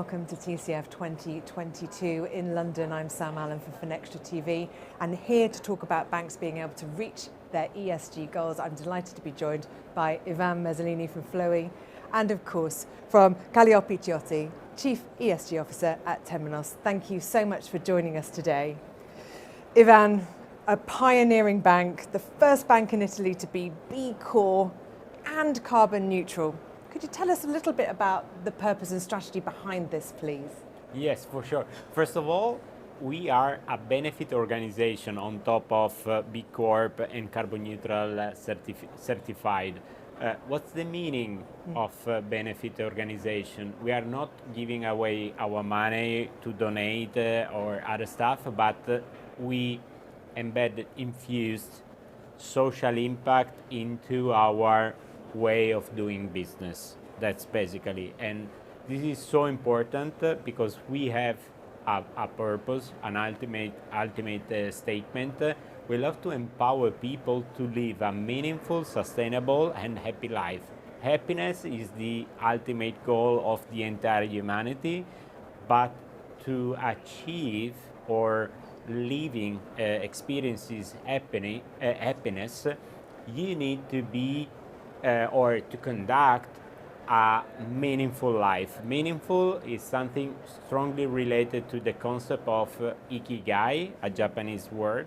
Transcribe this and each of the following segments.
welcome to TCF 2022 in London. I'm Sam Allen for FinextraTV and here to talk about banks being able to reach their ESG goals. I'm delighted to be joined by Ivan Mazzoleni from Flowe and of course from Kalliopi Chioti, Chief ESG Officer at Temenos. Thank you so much for joining us today. Ivan, a pioneering bank, the first bank in Italy to be B-Corp and carbon neutral. Could you tell us a little bit about the purpose and strategy behind this, please? Yes, for sure. First of all, we are a benefit organization on top of B-Corp and carbon neutral certified. What's the meaning of benefit organization? We are not giving away our money to donate or other stuff, but we infused social impact into our way of doing business. That's basically, and this is so important because we have a purpose, an ultimate statement. We love to empower people to live a meaningful, sustainable and happy life. Happiness is the ultimate goal of the entire humanity, but to achieve or living experiences happiness, you need to be or to conduct a meaningful life. Meaningful is something strongly related to the concept of ikigai, a Japanese word,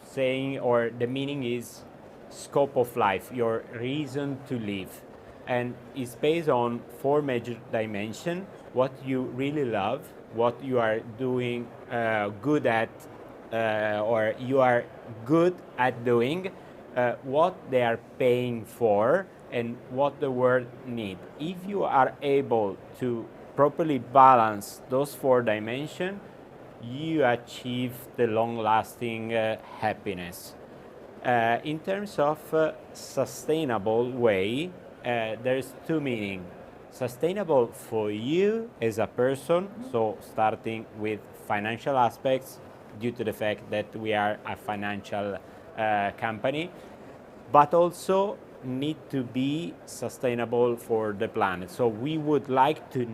saying, or the meaning is scope of life, your reason to live. And it's based on four major dimensions: what you really love, what you are doing good at, or you are good at doing, what they are paying for, and what the world needs. If you are able to properly balance those four dimensions, you achieve the long-lasting happiness. In terms of sustainable way, there's two meanings. Sustainable for you as a person, so starting with financial aspects, due to the fact that we are a financial company, but also need to be sustainable for the planet. So we would like to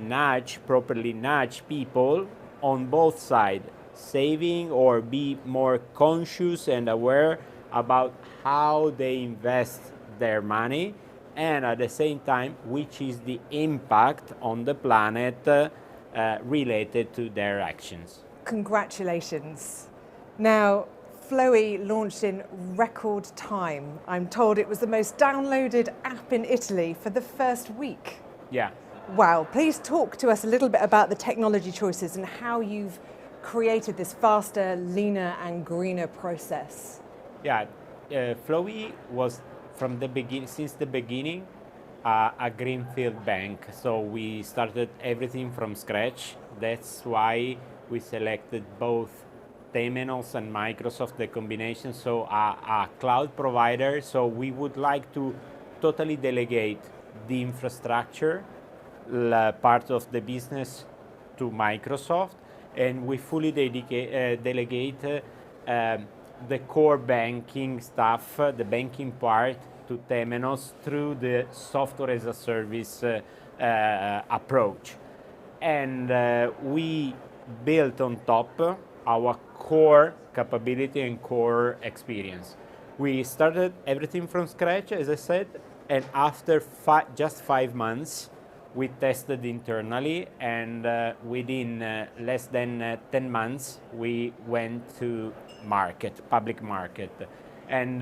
properly nudge people on both sides, saving or be more conscious and aware about how they invest their money, and at the same time, which is the impact on the planet related to their actions. Congratulations. Now, Flowe launched in record time. I'm told it was the most downloaded app in Italy for the first week. Yeah. Wow. Please talk to us a little bit about the technology choices and how you've created this faster, leaner and greener process. Yeah, Flowe was since the beginning a greenfield bank. So we started everything from scratch. That's why we selected both Temenos and Microsoft, the combination, so a cloud provider. So we would like to totally delegate the infrastructure part of the business to Microsoft, and we fully delegate the core banking stuff, the banking part, to Temenos through the software as a service approach. And we built on top our core capability and core experience. We started everything from scratch, as I said, and after just 5 months, we tested internally, and within less than 10 months, we went to public market. And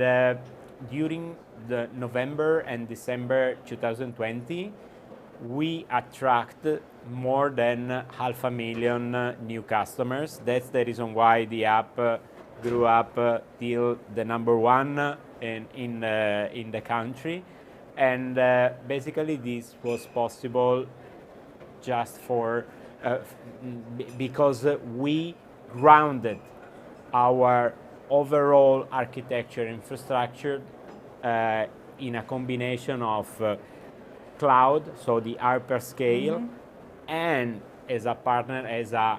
during the November and December 2020, we attracted more than 500,000 new customers. That's the reason why the app grew up till the #1 in the country. And basically this was possible just because we grounded our overall architecture infrastructure in a combination of cloud, so the hyperscale, and as a partner, as a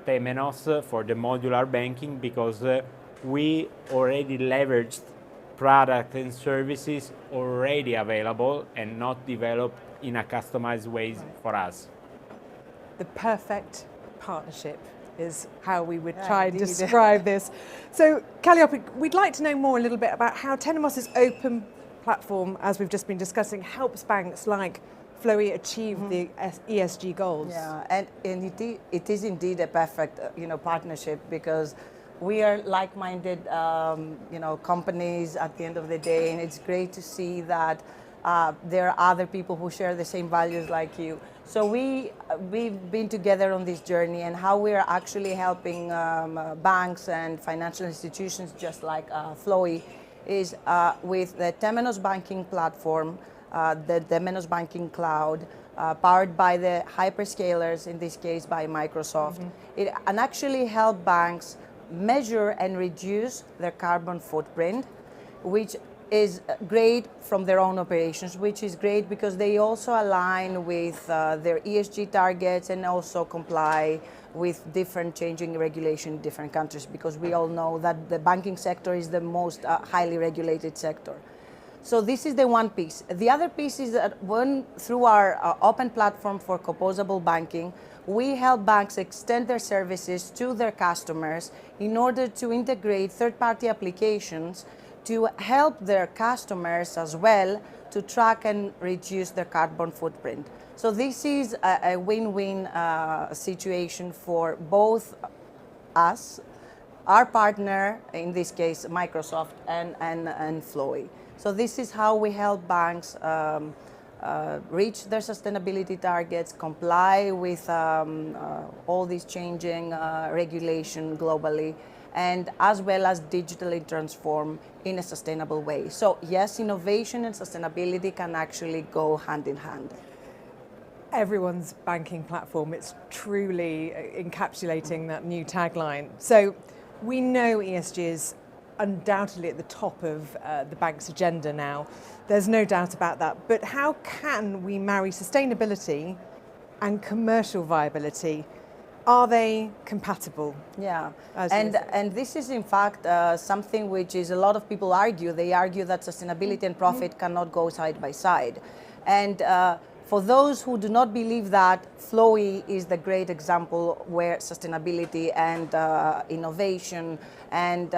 Temenos for the modular banking, because we already leveraged products and services already available and not developed in a customized way for us. The perfect partnership is how we would Yeah, try and indeed. describe this. So, Kalliopi, we'd like to know more a little bit about how Temenos' open platform, as we've just been discussing, helps banks like Flowe achieve the ESG goals. Yeah, and it is indeed a perfect partnership, because we are like-minded companies at the end of the day, and it's great to see that there are other people who share the same values like you. So we've been together on this journey, and how we are actually helping banks and financial institutions just like Flowe is with the Temenos banking platform, the Temenos banking cloud, powered by the hyperscalers, in this case by Microsoft. It and actually help banks measure and reduce their carbon footprint, which is great from their own operations, which is great because they also align with their ESG targets and also comply with different changing regulation in different countries, because we all know that the banking sector is the most highly regulated sector. So this is the one piece. The other piece is that through our open platform for composable banking, we help banks extend their services to their customers in order to integrate third-party applications to help their customers as well to track and reduce their carbon footprint. So this is a win-win situation for both us, our partner, in this case Microsoft, and Flowe. So this is how we help banks reach their sustainability targets, comply with all these changing regulation globally, and as well as digitally transform in a sustainable way. So yes, innovation and sustainability can actually go hand in hand. Everyone's banking platform, it's truly encapsulating that new tagline. So we know ESG is undoubtedly at the top of the bank's agenda now. There's no doubt about that. But how can we marry sustainability and commercial viability? Are they compatible? Yeah, and this is in fact something which is a lot of people argue. They argue that sustainability and profit cannot go side by side. And for those who do not believe that, Flowe is the great example where sustainability and innovation and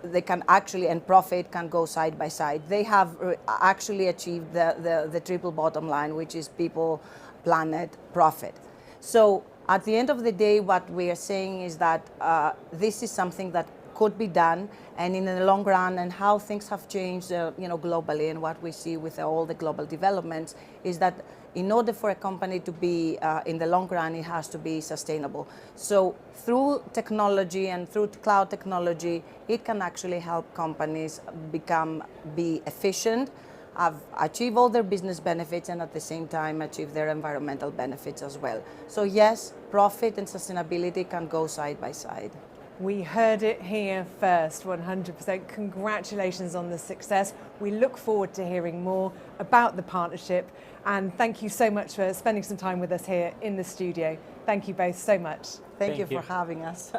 they can actually, and profit can go side by side. They have actually achieved the triple bottom line, which is people, planet, profit. So at the end of the day, what we are saying is that this is something that could be done, and in the long run, and how things have changed, globally, and what we see with all the global developments is that in order for a company to be in the long run, it has to be sustainable. So through technology and through cloud technology, it can actually help companies be efficient, achieve all their business benefits, and at the same time achieve their environmental benefits as well. So yes, profit and sustainability can go side by side. We heard it here first, 100%. Congratulations on the success. We look forward to hearing more about the partnership, and thank you so much for spending some time with us here in the studio. Thank you both so much. Thank you for having us.